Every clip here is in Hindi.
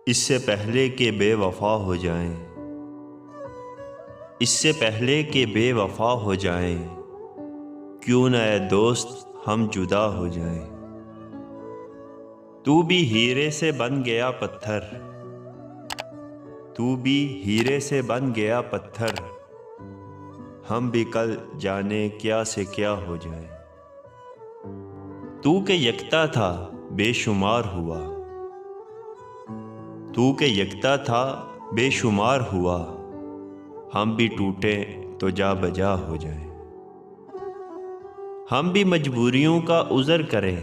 इससे पहले कि बेवफा हो जाएं, इससे पहले कि बेवफा हो जाएं, क्यों न ऐ दोस्त हम जुदा हो जाएं। तू भी हीरे से बन गया पत्थर, तू भी हीरे से बन गया पत्थर, हम भी कल जाने क्या से क्या हो जाए। तू के यकता था बेशुमार हुआ, तू के यकता था बेशुमार हुआ, हम भी टूटे तो जा बजा हो जाए। हम भी मजबूरियों का उज़र करें,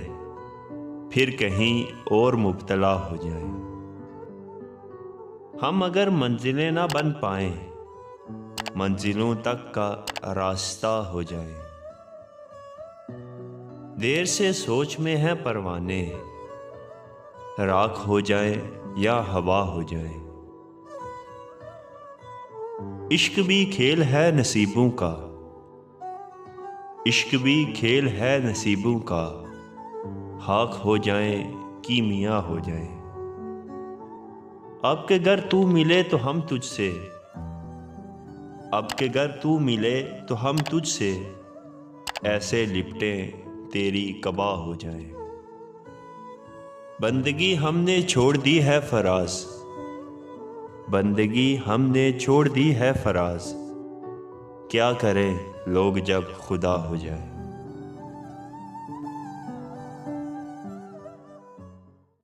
फिर कहीं और मुब्तला हो जाए। हम अगर मंजिलें ना बन पाएं, मंजिलों तक का रास्ता हो जाए। देर से सोच में है परवाने, राख हो जाए या हवा हो जाए। इश्क भी खेल है नसीबों का, इश्क भी खेल है नसीबों का, खाक हो जाए कि मियाँ हो जाए। अब के घर तू मिले तो हम तुझसे, अब के घर तू मिले तो हम तुझसे, ऐसे लिपटे तेरी कबा हो जाए। बंदगी हमने छोड़ दी है फराज, बंदगी हमने छोड़ दी है फराज, क्या करें लोग जब खुदा हो जाए।